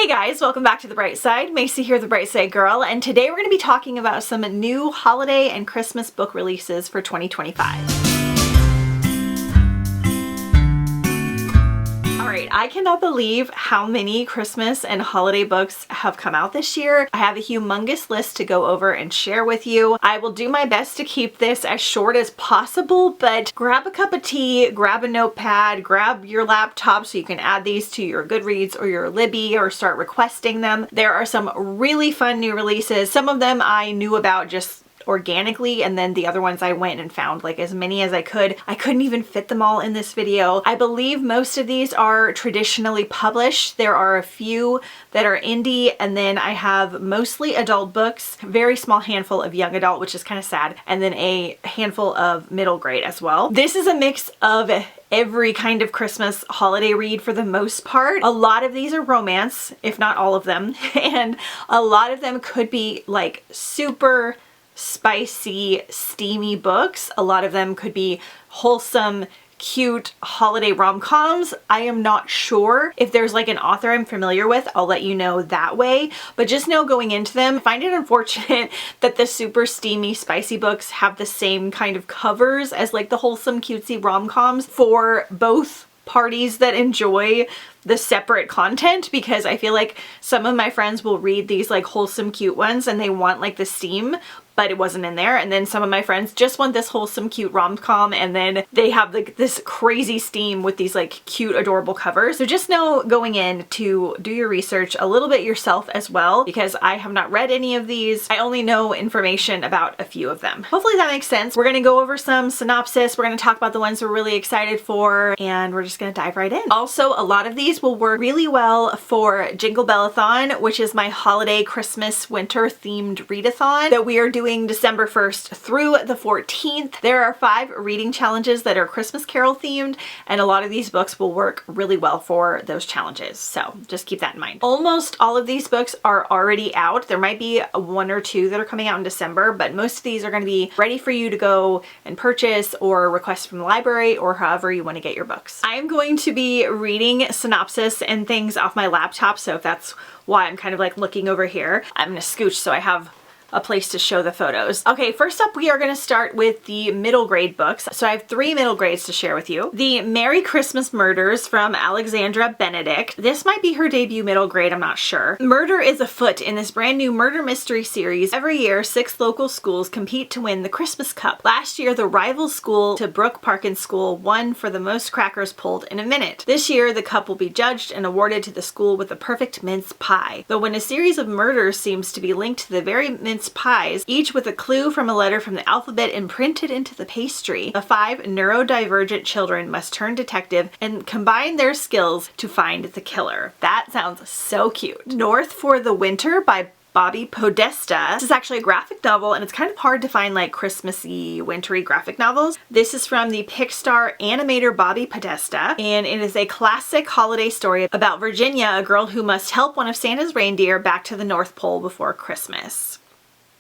Hey guys, welcome back to The Bright Side. Macy here, The Bright Side Girl, and today we're going to be talking about some new holiday and Christmas book releases for 2025. Alright, I cannot believe how many Christmas and holiday books have come out this year. I have a humongous list to go over and share with you. I will do my best to keep this as short as possible, but grab a cup of tea, grab a notepad, grab your laptop so you can add these to your Goodreads or your Libby or start requesting them. There are some really fun new releases. Some of them I knew about just organically, and then the other ones I went and found like as many as I could. I couldn't even fit them all in this video. I believe most of these are traditionally published. There are a few that are indie, and then I have mostly adult books, a very small handful of young adult, which is kind of sad, and then a handful of middle grade as well. This is a mix of every kind of Christmas holiday read for the most part. A lot of these are romance, if not all of them, and a lot of them could be like super spicy, steamy books. A lot of them could be wholesome, cute holiday rom-coms. I am not sure if there's like an author I'm familiar with. I'll let you know that way, but just know going into them, I find it unfortunate that the super steamy, spicy books have the same kind of covers as like the wholesome, cutesy rom-coms for both parties that enjoy the separate content, because I feel like some of my friends will read these like wholesome, cute ones and they want like the steam, but it wasn't in there. And then some of my friends just want this wholesome, cute rom-com, and then they have like this crazy steam with these like cute, adorable covers. So just know going in to do your research a little bit yourself as well, because I have not read any of these. I only know information about a few of them. Hopefully that makes sense. We're gonna go over some synopsis. We're gonna talk about the ones we're really excited for, and we're just gonna dive right in. Also, a lot of these will work really well for Jingle Bell-a-thon, which is my holiday, Christmas, winter themed readathon that we are doing December 1st through the 14th. There are 5 reading challenges that are Christmas Carol themed, and a lot of these books will work really well for those challenges. So just keep that in mind. Almost all of these books are already out. There might be 1 or 2 that are coming out in December, but most of these are going to be ready for you to go and purchase or request from the library or however you want to get your books. I'm going to be reading synopsis and things off my laptop, so if that's why I'm kind of like looking over here, I'm going to scooch so I have a place to show the photos. Okay, first up we are going to start with the middle grade books. So I have 3 middle grades to share with you. The Merry Christmas Murders from Alexandra Benedict. This might be her debut middle grade, I'm not sure. Murder is afoot in this brand new murder mystery series. Every year, 6 local schools compete to win the Christmas Cup. Last year, the rival school to Brooke Parkin's school won for the most crackers pulled in a minute. This year, the cup will be judged and awarded to the school with the perfect mince pie. Though when a series of murders seems to be linked to the very mince pies, each with a clue from a letter from the alphabet imprinted into the pastry, the 5 neurodivergent children must turn detective and combine their skills to find the killer. That sounds so cute. North for the Winter by Bobby Podesta. This is actually a graphic novel, and it's kind of hard to find like Christmassy, wintry graphic novels. This is from the Pixar animator Bobby Podesta, and it is a classic holiday story about Virginia, a girl who must help one of Santa's reindeer back to the North Pole before Christmas.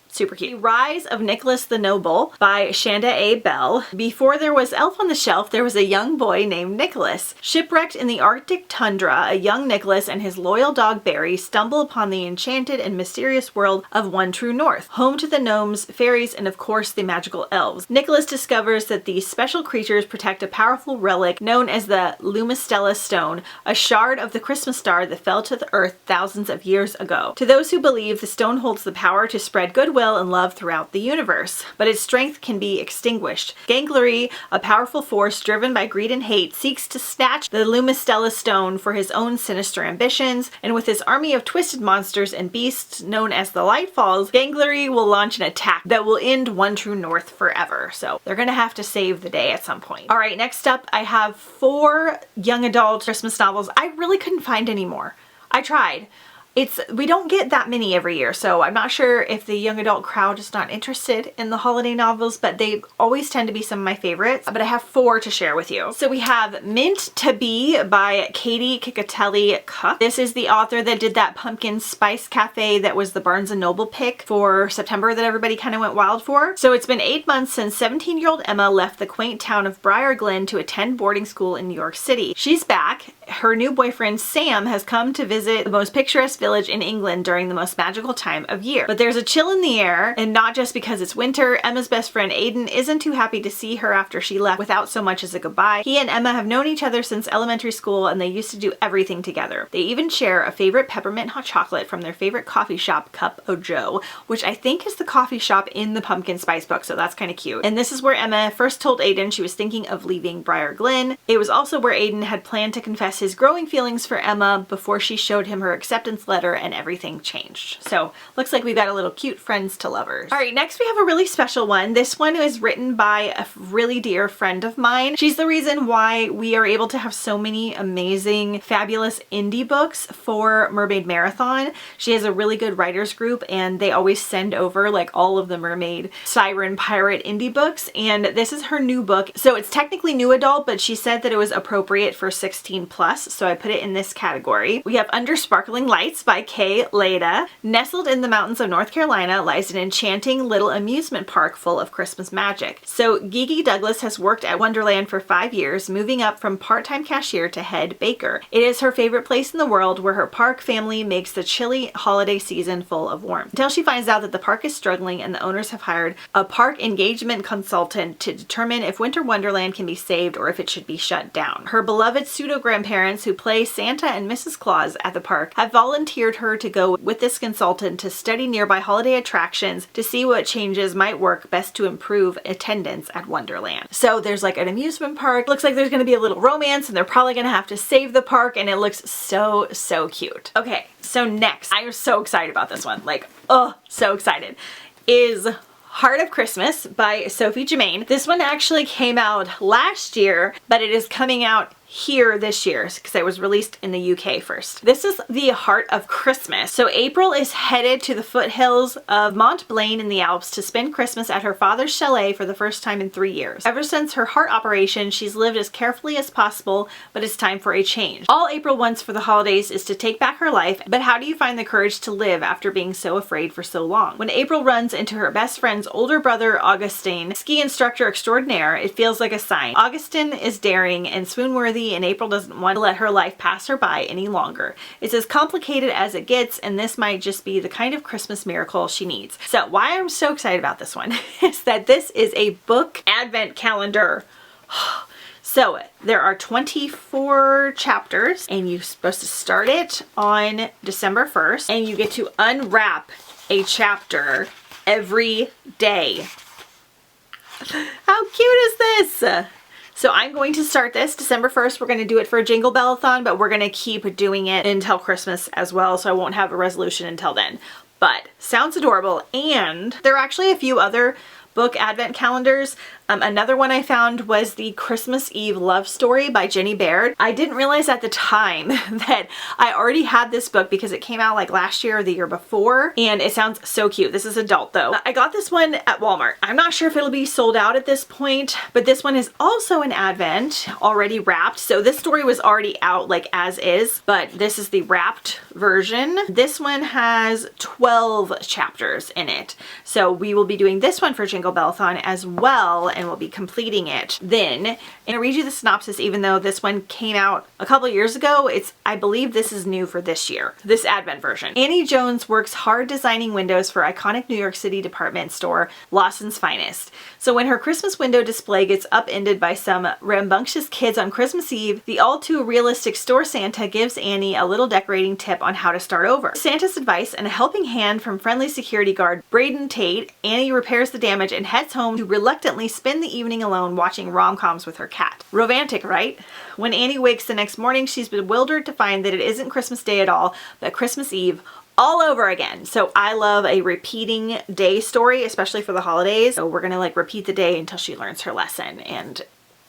Super cute. The Rise of Nicholas the Noble by Shanda A. Bell. Before there was Elf on the Shelf, there was a young boy named Nicholas. Shipwrecked in the Arctic tundra, a young Nicholas and his loyal dog Barry stumble upon the enchanted and mysterious world of One True North, home to the gnomes, fairies, and of course the magical elves. Nicholas discovers that these special creatures protect a powerful relic known as the Lumistella Stone, a shard of the Christmas star that fell to the earth thousands of years ago. To those who believe, the stone holds the power to spread goodwill and love throughout the universe, but its strength can be extinguished. Ganglery, a powerful force driven by greed and hate, seeks to snatch the Lumistella Stone for his own sinister ambitions, and with his army of twisted monsters and beasts known as the Lightfalls, Ganglery will launch an attack that will end One True North forever. So they're gonna have to save the day at some point. All right, next up I have 4 young adult Christmas novels. I really couldn't find any more. I tried. We don't get that many every year, so I'm not sure if the young adult crowd is not interested in the holiday novels, but they always tend to be some of my favorites. But I have 4 to share with you. So we have Mint to Be by Katie Kikatelli Cook. This is the author that did that pumpkin spice cafe that was the Barnes & Noble pick for September that everybody kind of went wild for. So it's been 8 months since 17-year-old Emma left the quaint town of Briar Glen to attend boarding school in New York City. She's back her new boyfriend Sam has come to visit the most picturesque village in England during the most magical time of year. But there's a chill in the air, and not just because it's winter. Emma's best friend Aiden isn't too happy to see her after she left without so much as a goodbye. He and Emma have known each other since elementary school, and they used to do everything together. They even share a favorite peppermint hot chocolate from their favorite coffee shop, Cup o' Joe, which I think is the coffee shop in the Pumpkin Spice book, so that's kind of cute. And this is where Emma first told Aiden she was thinking of leaving Briar Glen. It was also where Aiden had planned to confess his growing feelings for Emma before she showed him her acceptance letter, and everything changed. So looks like we've got a little cute friends to lovers. All right, next we have a really special one. This one is written by a really dear friend of mine. She's the reason why we are able to have so many amazing, fabulous indie books for Mermaid Marathon. She has a really good writers group, and they always send over like all of the mermaid, siren, pirate indie books, and this is her new book. So it's technically new adult, but she said that it was appropriate for 16 plus, so I put it in this category. We have Under Sparkling Lights by Kay Leda. Nestled in the mountains of North Carolina lies an enchanting little amusement park full of Christmas magic. So Gigi Douglas has worked at Wonderland for 5 years, moving up from part-time cashier to head baker. It is her favorite place in the world, where her park family makes the chilly holiday season full of warmth. Until she finds out that the park is struggling and the owners have hired a park engagement consultant to determine if Winter Wonderland can be saved or if it should be shut down. Her beloved pseudo-grandparents, who play Santa and Mrs. Claus at the park, have volunteered her to go with this consultant to study nearby holiday attractions to see what changes might work best to improve attendance at Wonderland. So there's like an amusement park. Looks like there's going to be a little romance, and they're probably going to have to save the park, and it looks so, so cute. Okay, so next, I am so excited about this one. Like, oh, so excited. Is Heart of Christmas by Sophie Germain. This one actually came out last year, but it is coming out here this year because it was released in the UK first. This is the Heart of Christmas. So April is headed to the foothills of Mont Blanc in the Alps to spend Christmas at her father's chalet for the first time in 3 years. Ever since her heart operation, she's lived as carefully as possible, but it's time for a change. All April wants for the holidays is to take back her life, but how do you find the courage to live after being so afraid for so long? When April runs into her best friend's older brother, Augustine, ski instructor extraordinaire, it feels like a sign. Augustine is daring and swoon-worthy, and April doesn't want to let her life pass her by any longer. It's as complicated as it gets, and this might just be the kind of Christmas miracle she needs. So why I'm so excited about this one is that this is a book advent calendar. So there are 24 chapters, and you're supposed to start it on December 1st, and you get to unwrap a chapter every day. How cute is this? So I'm going to start this December 1st. We're going to do it for a Jingle Bell-a-thon, but we're going to keep doing it until Christmas as well, so I won't have a resolution until then. But sounds adorable, and there are actually a few other book advent calendars. Another one I found was the Christmas Eve Love Story by Jenny Baird. I didn't realize at the time that I already had this book because it came out like last year or the year before, and it sounds so cute. This is adult though. I got this one at Walmart. I'm not sure if it'll be sold out at this point, but this one is also an advent, already wrapped. So this story was already out like as is, but this is the wrapped version. This one has 12 chapters in it. So we will be doing this one for Jingle Bell-a-thon as well, and we'll be completing it then. And I'll read you the synopsis, even though this one came out a couple years ago. I believe this is new for this year, this advent version. Annie Jones works hard designing windows for iconic New York City department store Lawson's Finest. So when her Christmas window display gets upended by some rambunctious kids on Christmas Eve, the all too realistic store Santa gives Annie a little decorating tip on how to start over. Santa's advice and a helping hand from friendly security guard Braden Tate, Annie repairs the damage and heads home to reluctantly spend the evening alone watching rom-coms with her cat. Romantic, right? When Annie wakes the next morning, she's bewildered to find that it isn't Christmas Day at all, but Christmas Eve all over again. So I love a repeating day story, especially for the holidays. So we're gonna like repeat the day until she learns her lesson, and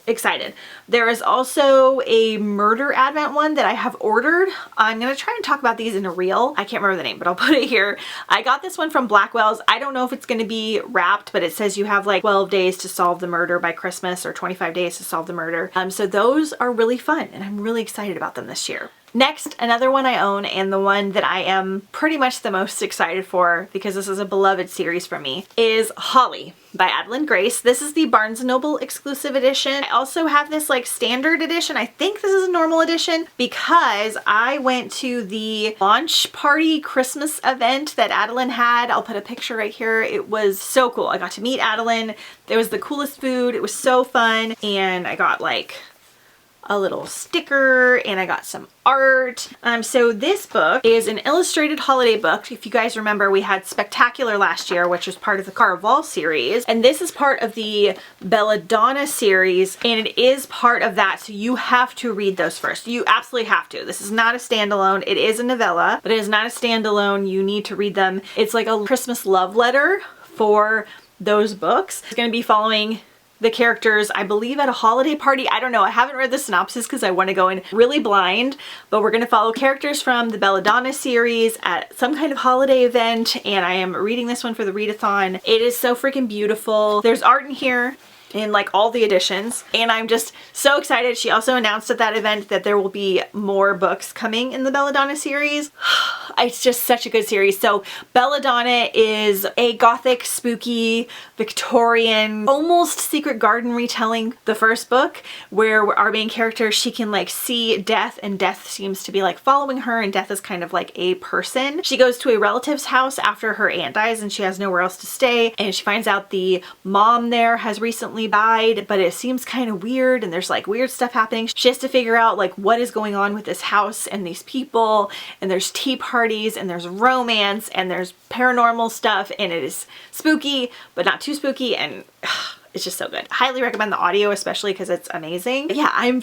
excited. There is also a murder advent one that I have ordered. I'm gonna try and talk about these in a reel. I can't remember the name, but I'll put it here. I got this one from Blackwell's. I don't know if it's gonna be wrapped, but it says you have like 12 days to solve the murder by Christmas, or 25 days to solve the murder. So those are really fun, and I'm really excited about them this year. Next, another one I own and the one that I am pretty much the most excited for because this is a beloved series for me is Holly by Adeline Grace. This is the Barnes & Noble exclusive edition. I also have this like standard edition. I think this is a normal edition because I went to the launch party Christmas event that Adeline had. I'll put a picture right here. It was so cool. I got to meet Adeline. It was the coolest food. It was so fun. And I got like a little sticker and I got some art. So this book is an illustrated holiday book. If you guys remember, we had Spectacular last year, which was part of the Caraval series. And this is part of the Belladonna series and it is part of that. So you have to read those first. You absolutely have to. This is not a standalone. It is a novella, but it is not a standalone. You need to read them. It's like a Christmas love letter for those books. It's going to be following the characters, I believe, at a holiday party. I don't know. I haven't read the synopsis because I want to go in really blind, but we're going to follow characters from the Belladonna series at some kind of holiday event, and I am reading this one for the readathon. It is so freaking beautiful. There's art in here in like all the editions and I'm just so excited. She also announced at that event that there will be more books coming in the Belladonna series. It's just such a good series. So Belladonna is a gothic, spooky, Victorian, almost Secret Garden retelling the first book where our main character, she can like see death and death seems to be like following her and death is kind of like a person. She goes to a relative's house after her aunt dies and she has nowhere else to stay and she finds out the mom there has recently died, but it seems kind of weird and there's like weird stuff happening. She has to figure out like what is going on with this house and these people, and there's tea parties and there's romance and there's paranormal stuff and it is spooky but not too spooky and it's just so good. Highly recommend the audio, especially because it's amazing. Yeah, I'm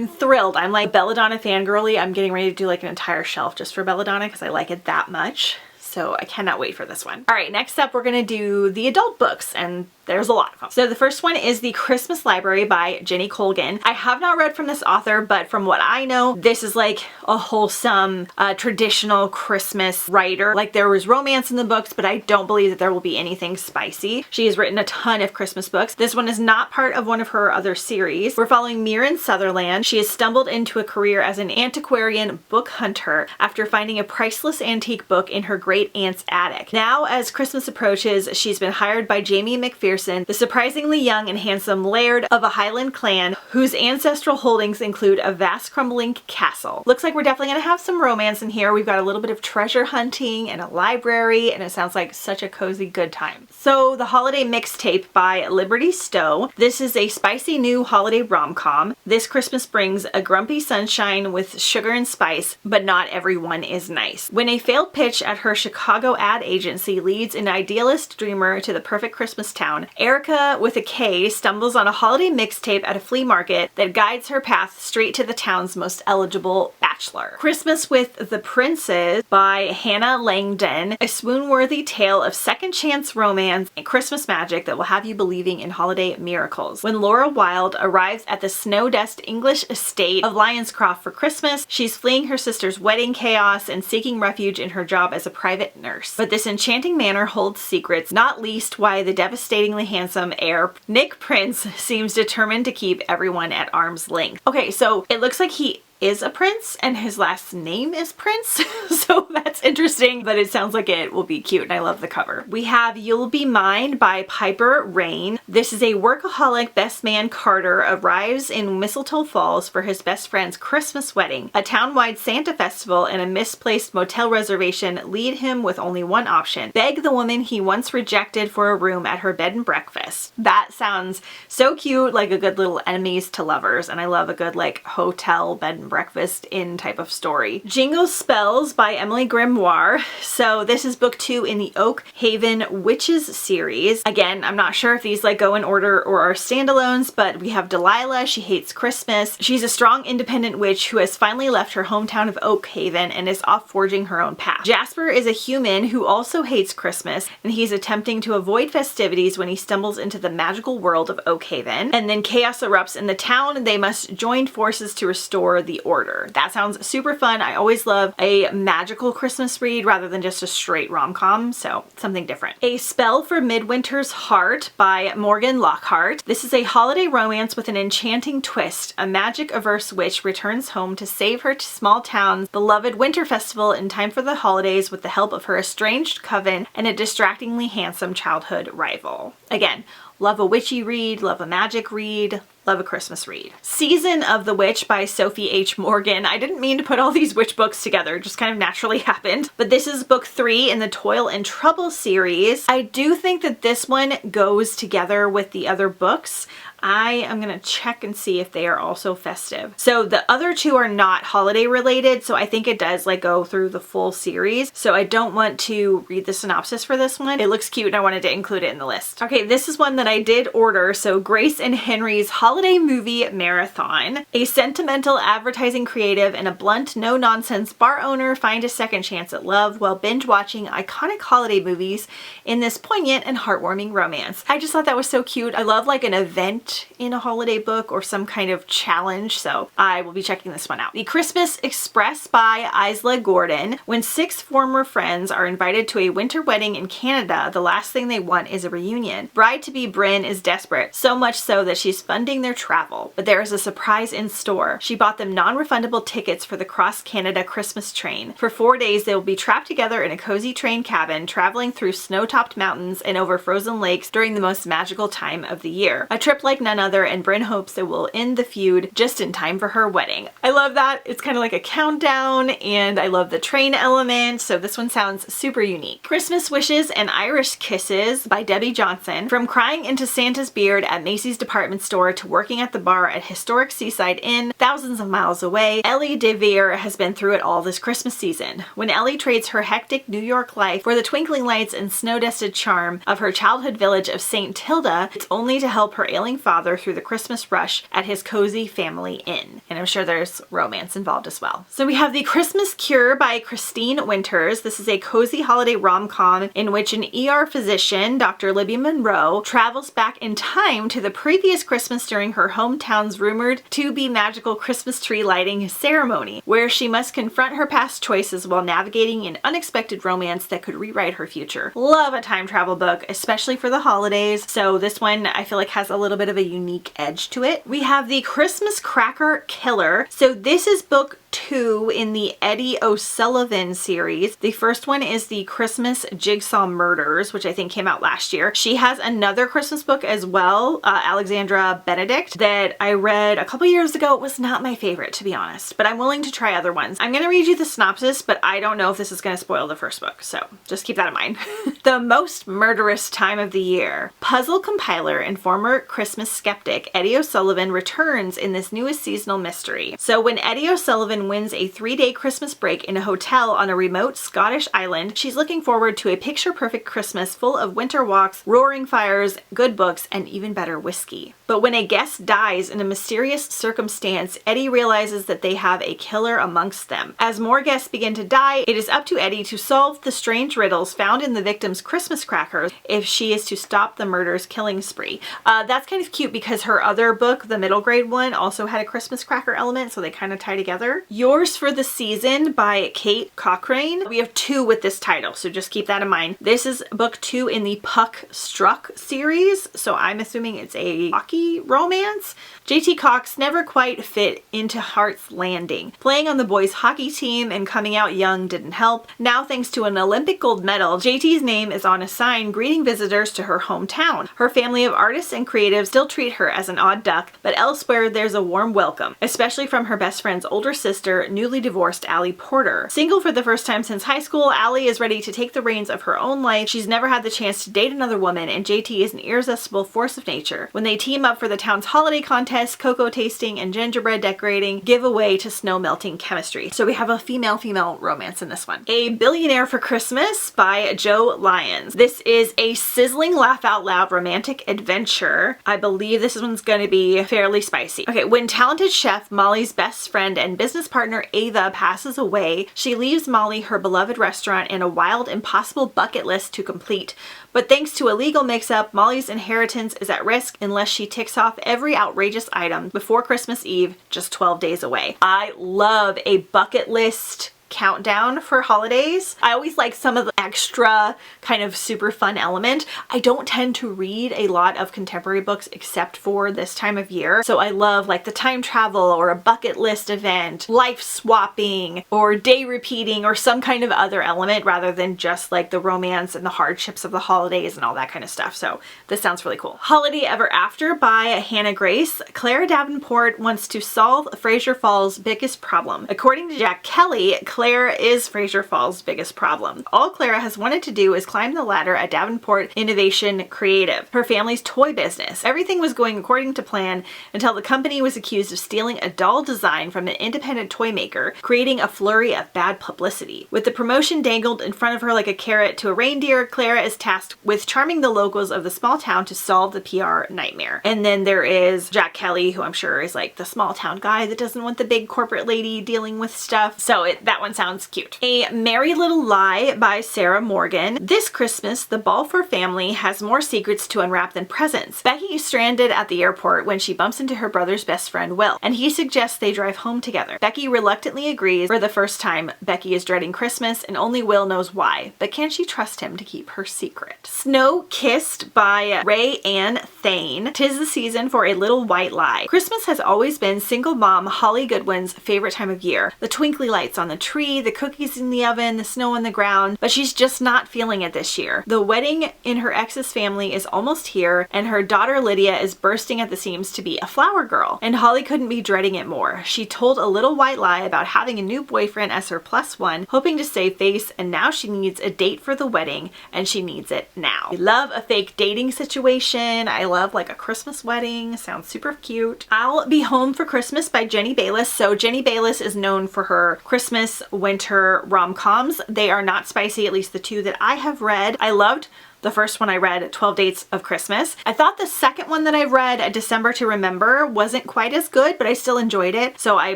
thrilled. I'm like Belladonna fangirly. I'm getting ready to do like an entire shelf just for Belladonna because I like it that much. So I cannot wait for this one. All right, next up we're gonna do the adult books and there's a lot of them. So the first one is The Christmas Library by Jenny Colgan. I have not read from this author, but from what I know, this is like a wholesome, traditional Christmas writer. Like there was romance in the books, but I don't believe that there will be anything spicy. She has written a ton of Christmas books. This one is not part of one of her other series. We're following Mirren Sutherland. She has stumbled into a career as an antiquarian book hunter after finding a priceless antique book in her great aunt's attic. Now, as Christmas approaches, she's been hired by Jamie McPherson, the surprisingly young and handsome laird of a Highland clan whose ancestral holdings include a vast crumbling castle. Looks like we're definitely gonna have some romance in here. We've got a little bit of treasure hunting and a library, and it sounds like such a cozy good time. So the Holiday Mixtape by Liberty Stowe. This is a spicy new holiday rom-com. This Christmas brings a grumpy sunshine with sugar and spice, but not everyone is nice. When a failed pitch at her Chicago ad agency leads an idealist dreamer to the perfect Christmas town, Erica, with a K, stumbles on a holiday mixtape at a flea market that guides her path straight to the town's most eligible bachelor. Christmas with the Princes by Hannah Langdon, a swoon-worthy tale of second chance romance and Christmas magic that will have you believing in holiday miracles. When Laura Wilde arrives at the snow-dust English estate of Lionscroft for Christmas, she's fleeing her sister's wedding chaos and seeking refuge in her job as a private nurse. But this enchanting manor holds secrets, not least why the devastatingly handsome heir Nick Prince seems determined to keep everyone at arm's length. Okay, so it looks like he is a prince and his last name is Prince, so that's interesting, but it sounds like it will be cute and I love the cover. We have You'll Be Mine by Piper Rain. This is a workaholic best man Carter arrives in Mistletoe Falls for his best friend's Christmas wedding. A town-wide Santa festival and a misplaced motel reservation lead him with only one option: beg the woman he once rejected for a room at her bed and breakfast. That sounds so cute, like a good little enemies to lovers, and I love a good like hotel bed and breakfast inn type of story. Jingle Spells by Emily Grimoire. So this is book 2 in the Oak Haven Witches series. Again, I'm not sure if these like go in order or are standalones, but we have Delilah. She hates Christmas. She's a strong independent witch who has finally left her hometown of Oak Haven and is off forging her own path. Jasper is a human who also hates Christmas, and he's attempting to avoid festivities when he stumbles into the magical world of Oak Haven. And then chaos erupts in the town and they must join forces to restore the order. That sounds super fun. I always love a magical Christmas Christmas read rather than just a straight rom-com, so something different. A Spell for Midwinter's Heart by Morgan Lockhart. This is a holiday romance with an enchanting twist. A magic-averse witch returns home to save her small town's beloved winter festival in time for the holidays with the help of her estranged coven and a distractingly handsome childhood rival. Again, love a witchy read, love a magic read, love a Christmas read. Season of the Witch by Sophie H. Morgan. I didn't mean to put all these witch books together, it just kind of naturally happened. But this is book 3 in the Toil and Trouble series. I do think that this one goes together with the other books. I am going to check and see if they are also festive. So the other two are not holiday related, so I think it does like go through the full series. So I don't want to read the synopsis for this one. It looks cute and I wanted to include it in the list. Okay, this is one that I did order. So Grace and Henry's Holiday Movie Marathon. A sentimental advertising creative and a blunt, no-nonsense bar owner find a second chance at love while binge watching iconic holiday movies in this poignant and heartwarming romance. I just thought that was so cute. I love like an event in a holiday book or some kind of challenge, so I will be checking this one out. The Christmas Express by Isla Gordon. When 6 former friends are invited to a winter wedding in Canada, the last thing they want is a reunion. Bride-to-be Bryn is desperate, so much so that she's funding their travel, but there is a surprise in store. She bought them non-refundable tickets for the Cross-Canada Christmas train. For 4 days, they will be trapped together in a cozy train cabin, traveling through snow-topped mountains and over frozen lakes during the most magical time of the year. A trip like none other, and Bryn hopes it will end the feud just in time for her wedding. I love that. It's kind of like a countdown, and I love the train element, so this one sounds super unique. Christmas Wishes and Irish Kisses by Debbie Johnson. From crying into Santa's beard at Macy's department store to working at the bar at historic Seaside Inn, thousands of miles away, Ellie DeVere has been through it all this Christmas season. When Ellie trades her hectic New York life for the twinkling lights and snow-dusted charm of her childhood village of St. Tilda, it's only to help her ailing father through the Christmas rush at his cozy family inn. And I'm sure there's romance involved as well. So we have The Christmas Cure by Christine Winters. This is a cozy holiday rom-com in which an ER physician, Dr. Libby Monroe, travels back in time to the previous Christmas during her hometown's rumored to be magical Christmas tree lighting ceremony, where she must confront her past choices while navigating an unexpected romance that could rewrite her future. Love a time travel book, especially for the holidays. So this one I feel like has a little bit of a unique edge to it. We have The Christmas Cracker Killer. So this is book 2 in the Eddie O'Sullivan series. The first one is the Christmas Jigsaw Murders, which I think came out last year. She has another Christmas book as well, Alexandra Benedict, that I read a couple years ago. It was not my favorite, to be honest, but I'm willing to try other ones. I'm going to read you the synopsis, but I don't know if this is going to spoil the first book, so just keep that in mind. The most murderous time of the year. Puzzle compiler and former Christmas skeptic Eddie O'Sullivan returns in this newest seasonal mystery. So when Eddie O'Sullivan wins a 3-day Christmas break in a hotel on a remote Scottish island, she's looking forward to a picture-perfect Christmas full of winter walks, roaring fires, good books, and even better whiskey. But when a guest dies in a mysterious circumstance, Eddie realizes that they have a killer amongst them. As more guests begin to die, it is up to Eddie to solve the strange riddles found in the victim's Christmas crackers if she is to stop the murder's killing spree. That's kind of cute because her other book, the middle grade one, also had a Christmas cracker element, so they kind of tie together. Yours for the Season by Kate Cochrane. We have 2 with this title, so just keep that in mind. This is book 2 in the Puck Struck series, so I'm assuming it's a hockey romance. JT Cox never quite fit into Heart's Landing. Playing on the boys' hockey team and coming out young didn't help. Now, thanks to an Olympic gold medal, JT's name is on a sign greeting visitors to her hometown. Her family of artists and creatives still treat her as an odd duck, but elsewhere there's a warm welcome, especially from her best friend's older sister, newly divorced Allie Porter. Single for the first time since high school, Allie is ready to take the reins of her own life. She's never had the chance to date another woman, and JT is an irresistible force of nature. When they team up for the town's holiday contest, cocoa tasting, and gingerbread decorating, give away to snow melting chemistry. So we have a female-female romance in this one. A Billionaire for Christmas by Joe Lyons. This is a sizzling laugh-out-loud romantic adventure. I believe this one's going to be fairly spicy. Okay, when talented chef Molly's best friend and business partner Ava passes away, she leaves Molly her beloved restaurant and a wild, impossible bucket list to complete. But thanks to a legal mix-up, Molly's inheritance is at risk unless she ticks off every outrageous item before Christmas Eve, just 12 days away. I love a bucket list countdown for holidays. I always like some of the extra kind of super fun element. I don't tend to read a lot of contemporary books except for this time of year. So I love like the time travel or a bucket list event, life swapping or day repeating or some kind of other element rather than just like the romance and the hardships of the holidays and all that kind of stuff. So this sounds really cool. Holiday Ever After by Hannah Grace. Claire Davenport wants to solve Fraser Falls' biggest problem. According to Jack Kelly, Claire is Fraser Falls' biggest problem. All Clara has wanted to do is climb the ladder at Davenport Innovation Creative, her family's toy business. Everything was going according to plan until the company was accused of stealing a doll design from an independent toy maker, creating a flurry of bad publicity. With the promotion dangled in front of her like a carrot to a reindeer, Clara is tasked with charming the locals of the small town to solve the PR nightmare. And then there is Jack Kelly, who I'm sure is like the small town guy that doesn't want the big corporate lady dealing with stuff. So that one sounds cute. A Merry Little Lie by Sarah Morgan. This Christmas, the Balfour family has more secrets to unwrap than presents. Becky is stranded at the airport when she bumps into her brother's best friend Will, and he suggests they drive home together. Becky reluctantly agrees. For the first time, Becky is dreading Christmas and only Will knows why, but can she trust him to keep her secret? Snow Kissed by Ray Ann Thane. 'Tis the season for a little white lie. Christmas has always been single mom Holly Goodwin's favorite time of year. The twinkly lights on the tree, the cookies in the oven, the snow on the ground, but she's just not feeling it this year. The wedding in her ex's family is almost here, and her daughter Lydia is bursting at the seams to be a flower girl, and Holly couldn't be dreading it more. She told a little white lie about having a new boyfriend as her +1, hoping to save face, and now she needs a date for the wedding, and she needs it now. I love a fake dating situation. I love like a Christmas wedding. Sounds super cute. I'll Be Home for Christmas by Jenny Bayless. So Jenny Bayless is known for her Christmas, winter rom-coms. They are not spicy, at least the two that I have read. I loved the first one I read, 12 Dates of Christmas. I thought the second one that I read, December to Remember, wasn't quite as good, but I still enjoyed it. So I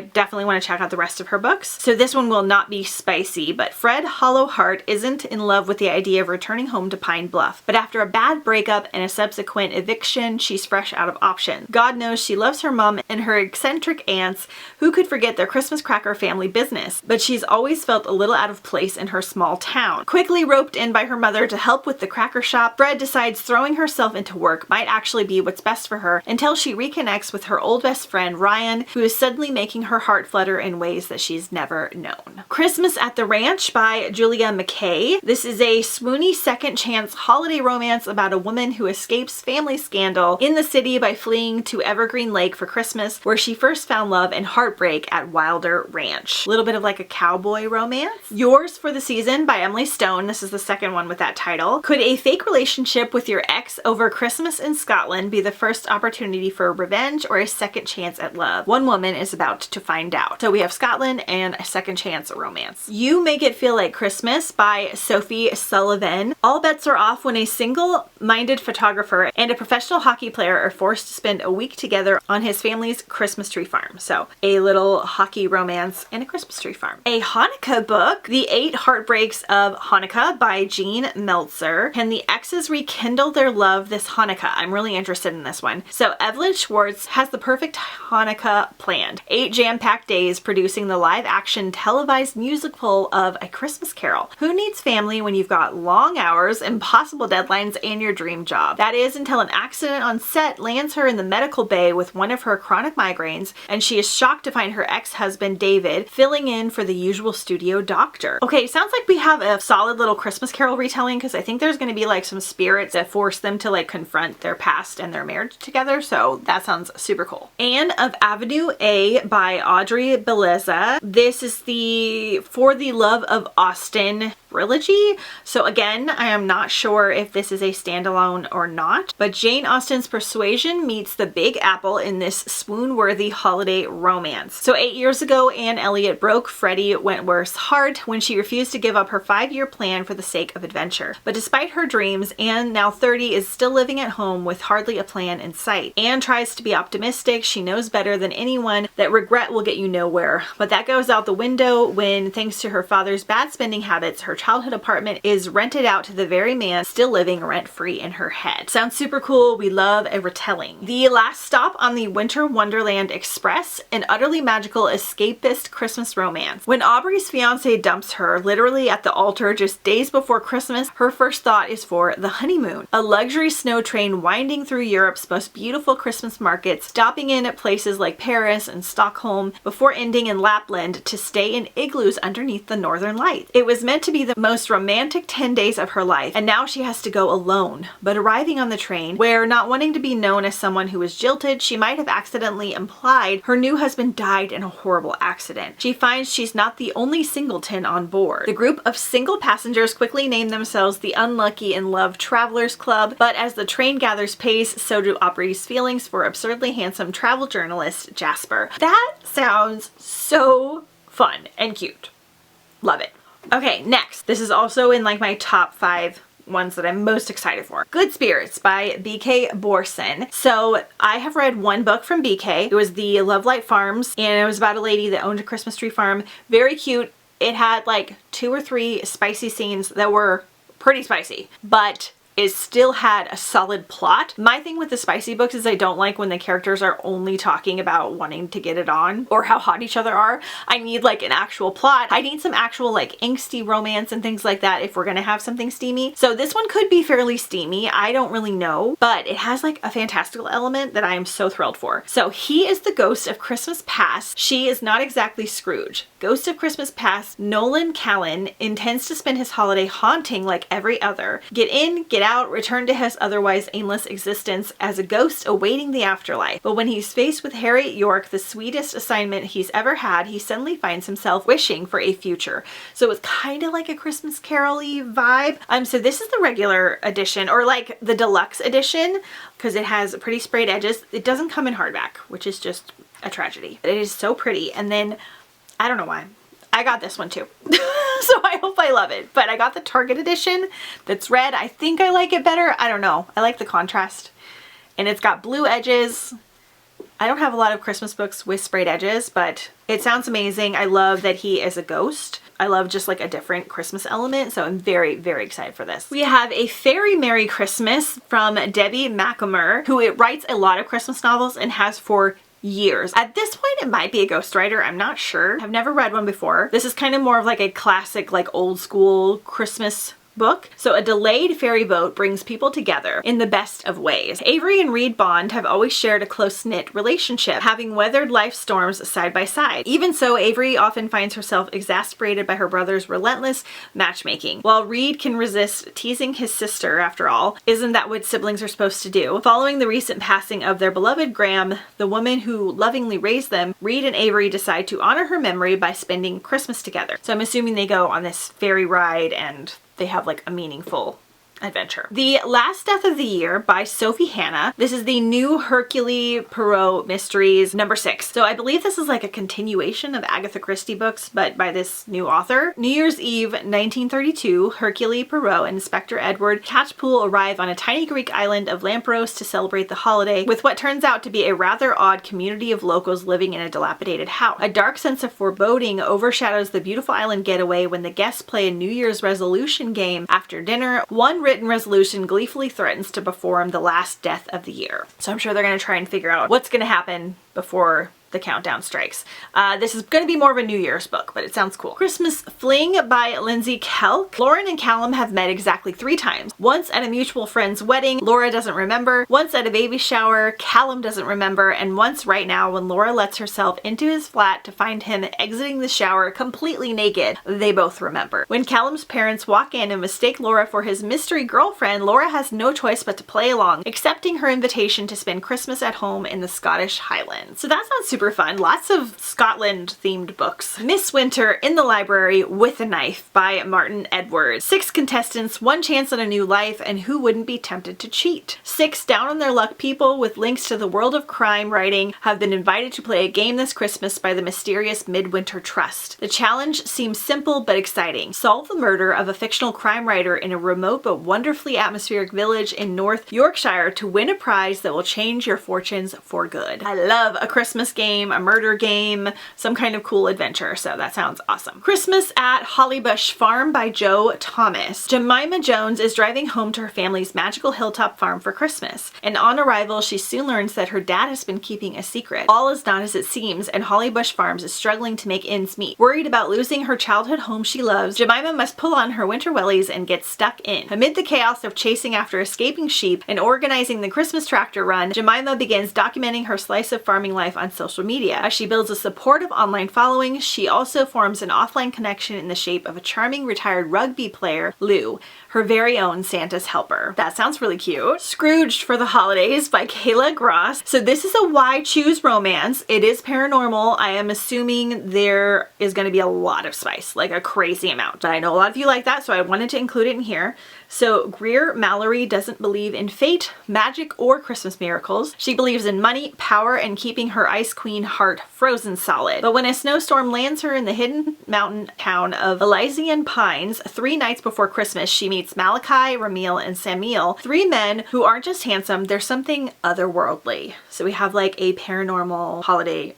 definitely want to check out the rest of her books. So this one will not be spicy, but Fred Hollowheart isn't in love with the idea of returning home to Pine Bluff. But after a bad breakup and a subsequent eviction, she's fresh out of options. God knows she loves her mom and her eccentric aunts, who could forget their Christmas cracker family business, but she's always felt a little out of place in her small town. Quickly roped in by her mother to help with the cracker shop, Fred decides throwing herself into work might actually be what's best for her until she reconnects with her old best friend Ryan, who is suddenly making her heart flutter in ways that she's never known. Christmas at the Ranch by Julia McKay. This is a swoony second chance holiday romance about a woman who escapes family scandal in the city by fleeing to Evergreen Lake for Christmas, where she first found love and heartbreak at Wilder Ranch. A little bit of like a cowboy romance. Yours for the Season by Emily Stone. This is the second one with that title. Could a fake relationship with your ex over Christmas in Scotland be the first opportunity for revenge or a second chance at love? One woman is about to find out. So we have Scotland and a second chance romance. You Make It Feel Like Christmas by Sophie Sullivan. All bets are off when a single-minded photographer and a professional hockey player are forced to spend a week together on his family's Christmas tree farm. So a little hockey romance and a Christmas tree farm. A Hanukkah book, The 8 Heartbreaks of Hanukkah by Jean Meltzer. Can the exes rekindle their love this Hanukkah? I'm really interested in this one. So Evelyn Schwartz has the perfect Hanukkah planned. 8 jam-packed days producing the live-action televised musical of A Christmas Carol. Who needs family when you've got long hours, impossible deadlines, and your dream job? That is until an accident on set lands her in the medical bay with one of her chronic migraines, and she is shocked to find her ex-husband David filling in for the usual studio doctor. Okay, sounds like we have a solid little Christmas Carol retelling, because I think there's going to be like some spirits that force them to like confront their past and their marriage together. So that sounds super cool. Anne of Avenue A by Audrey Beleza. This is the For the Love of Austin trilogy. So again, I am not sure if this is a standalone or not, but Jane Austen's persuasion meets the Big Apple in this swoon-worthy holiday romance. So 8 years ago, Anne Elliot broke Freddie Wentworth's heart when she refused to give up her 5-year plan for the sake of adventure. But despite her dreams, Anne, now 30, is still living at home with hardly a plan in sight. Anne tries to be optimistic. She knows better than anyone that regret will get you nowhere, but that goes out the window when, thanks to her father's bad spending habits, her childhood apartment is rented out to the very man still living rent-free in her head. Sounds super cool. We love a retelling. The last stop on the Winter Wonderland Express, an utterly magical escapist Christmas romance. When Aubrey's fiance dumps her, literally at the altar just days before Christmas, her first thought is for the honeymoon. A luxury snow train winding through Europe's most beautiful Christmas markets, stopping in at places like Paris and Stockholm before ending in Lapland to stay in igloos underneath the northern lights. It was meant to be the most romantic 10 days of her life, and now she has to go alone. But arriving on the train, where not wanting to be known as someone who was jilted, she might have accidentally implied her new husband died in a horrible accident. She finds she's not the only singleton on board. The group of single passengers quickly name themselves the Unlucky in Love Travelers Club, but as the train gathers pace, so do Aubrey's feelings for absurdly handsome travel journalist Jasper. That sounds so fun and cute. Love it. Okay, next. This is also in like my top 5 ones that I'm most excited for. Good Spirits by B.K. Borson. So I have read one book from B.K. It was the Love Light Farms, and it was about a lady that owned a Christmas tree farm. Very cute. It had like 2 or 3 spicy scenes that were pretty spicy, but it still had a solid plot. My thing with the spicy books is I don't like when the characters are only talking about wanting to get it on or how hot each other are. I need like an actual plot. I need some actual like angsty romance and things like that if we're gonna have something steamy. So this one could be fairly steamy. I don't really know, but it has like a fantastical element that I am so thrilled for. So he is the ghost of Christmas Past. She is not exactly Scrooge. Ghost of Christmas Past, Nolan Callan intends to spend his holiday haunting like every other. Get in, get out, return to his otherwise aimless existence as a ghost awaiting the afterlife. But when he's faced with Harriet York, the sweetest assignment he's ever had, he suddenly finds himself wishing for a future. So it's kind of like a Christmas Carol-y vibe. So this is the regular edition, or like the deluxe edition, because it has pretty sprayed edges. It doesn't come in hardback, which is just a tragedy. It is so pretty. And then, I don't know why, I got this one too. So I hope I love it. But I got the Target edition that's red. I think I like it better. I don't know. I like the contrast. And it's got blue edges. I don't have a lot of Christmas books with sprayed edges, but it sounds amazing. I love that he is a ghost. I love just like a different Christmas element, so I'm very, very excited for this. We have A Very Merry Christmas from Debbie McAmer, who writes a lot of Christmas novels and has for years. At this point, it might be a ghostwriter. I'm not sure. I've never read one before. This is kind of more of like a classic, like old school Christmas book. So a delayed ferry boat brings people together in the best of ways. Avery and Reed Bond have always shared a close-knit relationship, having weathered life's storms side by side. Even so, Avery often finds herself exasperated by her brother's relentless matchmaking, while Reed can resist teasing his sister. After all, isn't that what siblings are supposed to do? Following the recent passing of their beloved Graham, the woman who lovingly raised them, Reed and Avery decide to honor her memory by spending Christmas together. So I'm assuming they go on this ferry ride and they have like a meaningful adventure. The Last Death of the Year by Sophie Hannah. This is the new Hercule Poirot Mysteries number 6. So I believe this is like a continuation of Agatha Christie books, but by this new author. New Year's Eve 1932, Hercule Poirot and Inspector Edward Catchpool arrive on a tiny Greek island of Lampros to celebrate the holiday with what turns out to be a rather odd community of locals living in a dilapidated house. A dark sense of foreboding overshadows the beautiful island getaway when the guests play a New Year's resolution game after dinner. One written resolution gleefully threatens to perform the last death of the year. So I'm sure they're going to try and figure out what's going to happen before the countdown strikes. This is going to be more of a New Year's book, but it sounds cool. Christmas Fling by Lindsay Kelk. Lauren and Callum have met exactly 3 times. Once at a mutual friend's wedding, Laura doesn't remember. Once at a baby shower, Callum doesn't remember. And once right now when Laura lets herself into his flat to find him exiting the shower completely naked, they both remember. When Callum's parents walk in and mistake Laura for his mystery girlfriend, Laura has no choice but to play along, accepting her invitation to spend Christmas at home in the Scottish Highlands. So that sounds super fun. Lots of Scotland themed books. Miss Winter in the Library with a Knife by Martin Edwards. 6 contestants, 1 chance at a new life, and who wouldn't be tempted to cheat? 6 down on their luck people with links to the world of crime writing have been invited to play a game this Christmas by the mysterious Midwinter Trust. The challenge seems simple but exciting. Solve the murder of a fictional crime writer in a remote but wonderfully atmospheric village in North Yorkshire to win a prize that will change your fortunes for good. I love a Christmas game game, a murder game, some kind of cool adventure. So that sounds awesome. Christmas at Hollybush Farm by Joe Thomas. Jemima Jones is driving home to her family's magical hilltop farm for Christmas. And on arrival, she soon learns that her dad has been keeping a secret. All is not as it seems, and Hollybush Farms is struggling to make ends meet. Worried about losing her childhood home she loves, Jemima must pull on her winter wellies and get stuck in. Amid the chaos of chasing after escaping sheep and organizing the Christmas tractor run, Jemima begins documenting her slice of farming life on social media. As she builds a supportive online following, she also forms an offline connection in the shape of a charming retired rugby player, Lou, her very own Santa's helper. That sounds really cute. Scrooged for the Holidays by Kayla Gross. So this is a Why Choose romance. It is paranormal. I am assuming there is going to be a lot of spice, like a crazy amount. But I know a lot of you like that, so I wanted to include it in here. So Greer Mallory doesn't believe in fate, magic, or Christmas miracles. She believes in money, power, and keeping her Ice Queen heart frozen solid. But when a snowstorm lands her in the hidden mountain town of Elysian Pines, 3 nights before Christmas, she meets Malachi, Ramil, and Samuel, 3 men who aren't just handsome, they're something otherworldly. So we have like a paranormal holiday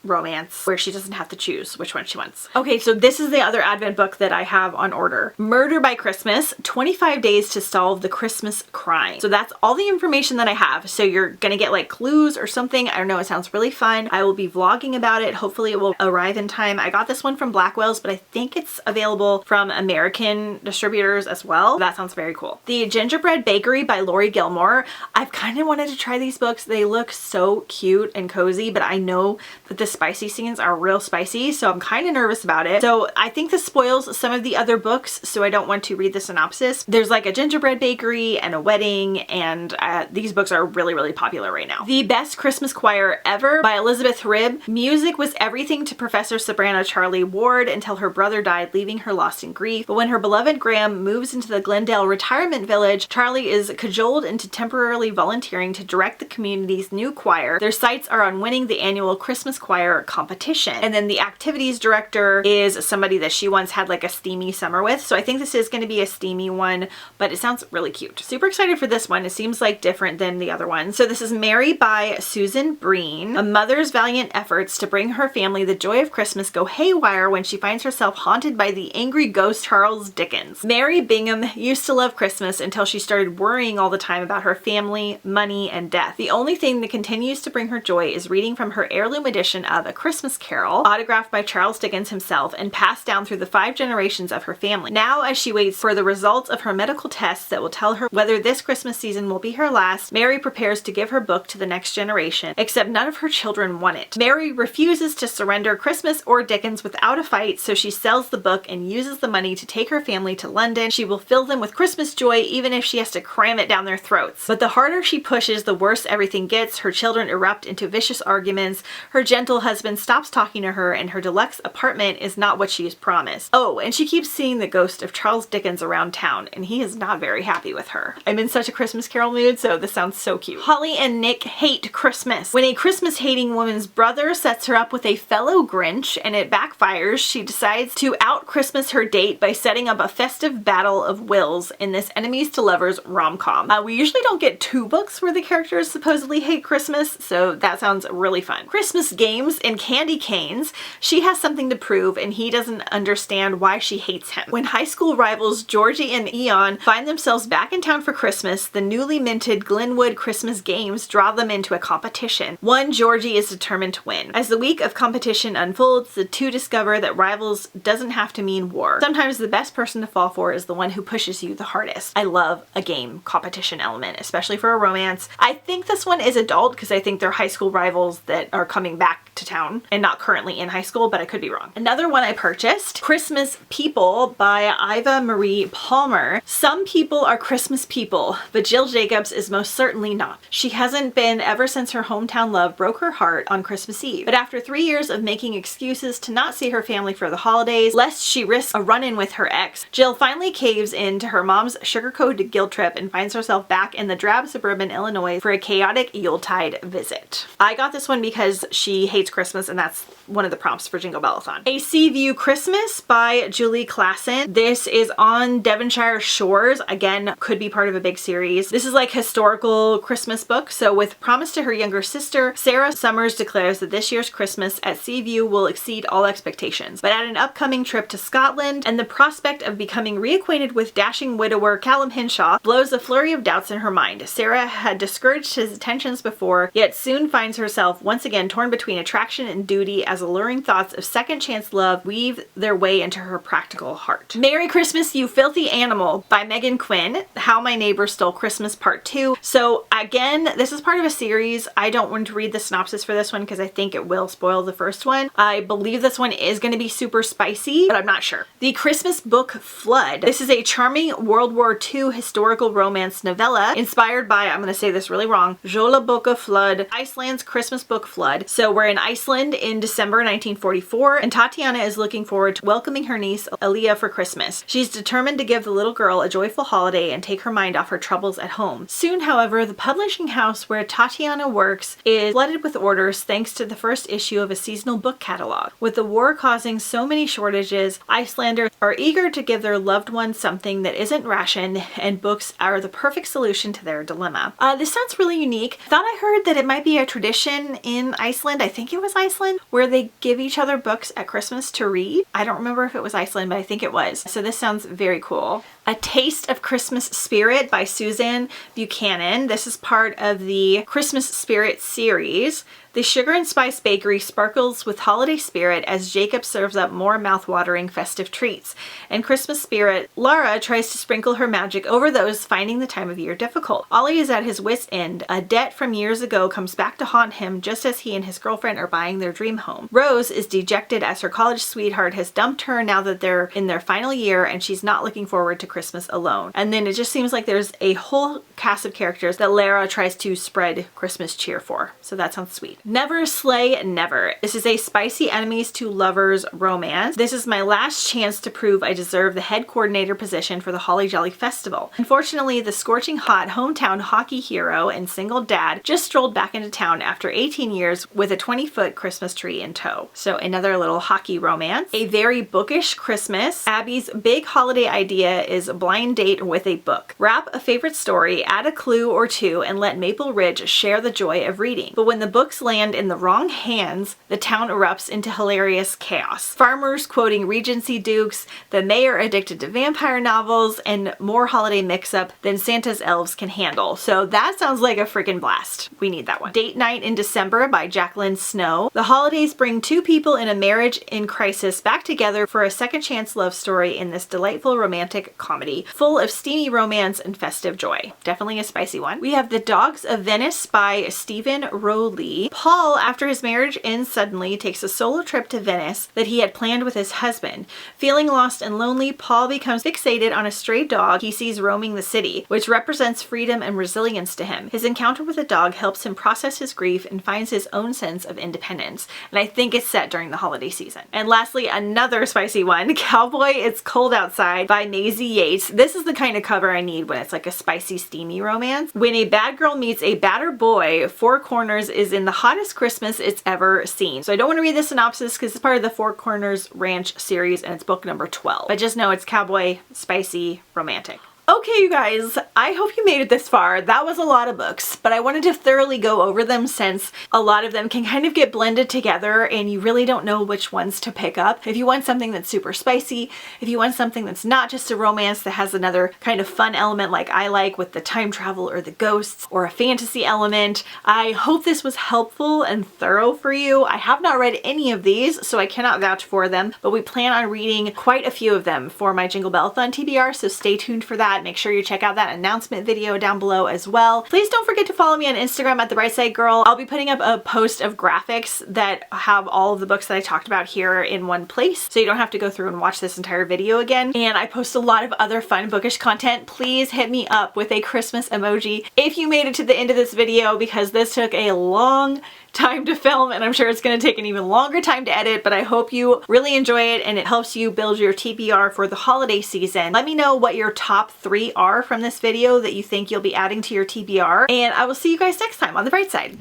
romance where she doesn't have to choose which one she wants. Okay, so this is the other Advent book that I have on order. Murder by Christmas, 25 Days to Solve the Christmas Crime. So that's all the information that I have. So you're gonna get like clues or something. I don't know, it sounds really fun. I will be vlogging about it. Hopefully it will arrive in time. I got this one from Blackwell's, but I think it's available from American distributors as well. That sounds very cool. The Gingerbread Bakery by Lori Gilmore. I've kind of wanted to try these books. They look so cute and cozy, but I know that the spicy scenes are real spicy, so I'm kind of nervous about it. So I think this spoils some of the other books, so I don't want to read the synopsis. There's like a gingerbread bakery and a wedding, and these books are really, really popular right now. The Best Christmas Choir Ever by Elizabeth Ribb. Music was everything to Professor Soprano Charlie Ward until her brother died, leaving her lost in grief. But when her beloved Graham moves into the Glendale retirement village, Charlie is cajoled into temporarily volunteering to direct the community's new choir. Their sights are on winning the annual Christmas choir competition. And then the activities director is somebody that she once had like a steamy summer with. So I think this is going to be a steamy one, but it sounds really cute. Super excited for this one. It seems like different than the other one. So this is Mary by Susan Breen. A mother's valiant efforts to bring her family the joy of Christmas go haywire when she finds herself haunted by the angry ghost Charles Dickens. Mary Bingham used to love Christmas until she started worrying all the time about her family, money, and death. The only thing that continues to bring her joy is reading from her heirloom edition of A Christmas Carol, autographed by Charles Dickens himself and passed down through the 5 generations of her family. Now, as she waits for the results of her medical tests that will tell her whether this Christmas season will be her last, Mary prepares to give her book to the next generation, except none of her children want it. Mary refuses to surrender Christmas or Dickens without a fight, so she sells the book and uses the money to take her family to London. She will fill them with Christmas joy even if she has to cram it down their throats. But the harder she pushes, the worse everything gets. Her children erupt into vicious arguments. Her gentle husband stops talking to her, and her deluxe apartment is not what she is promised. Oh, and she keeps seeing the ghost of Charles Dickens around town, and he is not very happy with her. I'm in such a Christmas Carol mood, so this sounds so cute. Holly and Nick hate Christmas. When a Christmas-hating woman's brother sets her up with a fellow Grinch and it backfires, she decides to out-Christmas her date by setting up a festive battle of wills in this enemies to lovers rom-com. We usually don't get 2 books where the characters supposedly hate Christmas, so that sounds really fun. Christmas Games and Candy Canes. She has something to prove and he doesn't understand why she hates him. When high school rivals Georgie and Eon find themselves back in town for Christmas, the newly minted Glenwood Christmas Games draw them into a competition. One Georgie is determined to win. As the week of competition unfolds, the two discover that rivals doesn't have to mean war. Sometimes the best person to fall for is the one who pushes you the hardest. I love a game competition element, especially for a romance. I think this one is adult because I think they're high school rivals that are coming back to town and not currently in high school, but I could be wrong. Another one I purchased, Christmas People by Iva Marie Palmer. Some people are Christmas people, but Jill Jacobs is most certainly not. She hasn't been ever since her hometown love broke her heart on Christmas Eve. But after 3 years of making excuses to not see her family for the holidays, lest she risks a run-in with her ex, Jill finally caves in to her mom's sugar-coated guilt trip and finds herself back in the drab suburban Illinois for a chaotic Yuletide visit. I got this one because she hates hates Christmas, and that's one of the prompts for Jingle Bellathon. A Sea View Christmas by Julie Klassen. This is on Devonshire shores. Again, could be part of a big series. This is like historical Christmas book. So with promise to her younger sister, Sarah Summers declares that this year's Christmas at Sea View will exceed all expectations. But at an upcoming trip to Scotland and the prospect of becoming reacquainted with dashing widower Callum Hinshaw blows a flurry of doubts in her mind. Sarah had discouraged his attentions before, yet soon finds herself once again torn between attraction and duty as alluring thoughts of second chance love weave their way into her practical heart. Merry Christmas, You Filthy Animal by Megan Quinn. How My Neighbor Stole Christmas Part 2. So again, this is part of a series. I don't want to read the synopsis for this one because I think it will spoil the first one. I believe this one is going to be super spicy, but I'm not sure. The Christmas Book Flood. This is a charming World War II historical romance novella inspired by, I'm going to say this really wrong, Jólabóka Flood, Iceland's Christmas Book Flood. So we're in Iceland in December 1944, and Tatiana is looking forward to welcoming her niece Aaliyah for Christmas. She's determined to give the little girl a joyful holiday and take her mind off her troubles at home. Soon, however, the publishing house where Tatiana works is flooded with orders thanks to the first issue of a seasonal book catalog. With the war causing so many shortages, Icelanders are eager to give their loved ones something that isn't ration, and books are the perfect solution to their dilemma. This sounds really unique. I thought I heard that it might be a tradition in Iceland, I think it was Iceland, where they give each other books at Christmas to read. I don't remember if it was Iceland, but I think it was. So this sounds very cool. A Taste of Christmas Spirit by Suzanne Buchanan. This is part of the Christmas Spirit series. The Sugar and Spice Bakery sparkles with holiday spirit as Jacob serves up more mouth-watering festive treats. In Christmas spirit, Lara tries to sprinkle her magic over those finding the time of year difficult. Ollie is at his wit's end. A debt from years ago comes back to haunt him just as he and his girlfriend are buying their dream home. Rose is dejected as her college sweetheart has dumped her now that they're in their final year, and she's not looking forward to Christmas alone. And then it just seems like there's a whole cast of characters that Lara tries to spread Christmas cheer for. So that sounds sweet. Never Slay Never. This is a spicy enemies to lovers romance. This is my last chance to prove I deserve the head coordinator position for the Holly Jolly Festival. Unfortunately, the scorching hot hometown hockey hero and single dad just strolled back into town after 18 years with a 20-foot Christmas tree in tow. So another little hockey romance. A Very Bookish Christmas. Abby's big holiday idea is a blind date with a book. Wrap a favorite story, add a clue or two, and let Maple Ridge share the joy of reading. But when the books land in the wrong hands, the town erupts into hilarious chaos. Farmers quoting Regency dukes, the mayor addicted to vampire novels, and more holiday mix-up than Santa's elves can handle. So that sounds like a freaking blast. We need that one. Date Night in December by Jacqueline Snow. The holidays bring two people in a marriage in crisis back together for a second chance love story in this delightful romantic comedy, full of steamy romance and festive joy. Definitely a spicy one. We have The Dogs of Venice by Stephen Rowley. Paul, after his marriage ends suddenly, takes a solo trip to Venice that he had planned with his husband. Feeling lost and lonely, Paul becomes fixated on a stray dog he sees roaming the city, which represents freedom and resilience to him. His encounter with the dog helps him process his grief and finds his own sense of independence. And I think it's set during the holiday season. And lastly, another spicy one, Cowboy It's Cold Outside by Maisie Yates. This is the kind of cover I need when it's like a spicy, steamy romance. When a bad girl meets a badder boy, Four Corners is in the hottest Christmas it's ever seen. So I don't want to read the synopsis because it's part of the Four Corners Ranch series and it's book number 12. But just know it's cowboy, spicy, romantic. Okay, you guys, I hope you made it this far. That was a lot of books, but I wanted to thoroughly go over them since a lot of them can kind of get blended together and you really don't know which ones to pick up. If you want something that's super spicy, if you want something that's not just a romance that has another kind of fun element like I like with the time travel or the ghosts or a fantasy element, I hope this was helpful and thorough for you. I have not read any of these, so I cannot vouch for them, but we plan on reading quite a few of them for my Jingle Bellathon TBR, so stay tuned for that. Make sure you check out that announcement video down below as well. Please don't forget to follow me on Instagram at The Bright Side Girl. I'll be putting up a post of graphics that have all of the books that I talked about here in one place, so you don't have to go through and watch this entire video again. And I post a lot of other fun bookish content. Please hit me up with a Christmas emoji if you made it to the end of this video, because this took a long time to film and I'm sure it's going to take an even longer time to edit, but I hope you really enjoy it and it helps you build your TBR for the holiday season. Let me know what your top 3 are from this video that you think you'll be adding to your TBR, and I will see you guys next time on The Bright Side.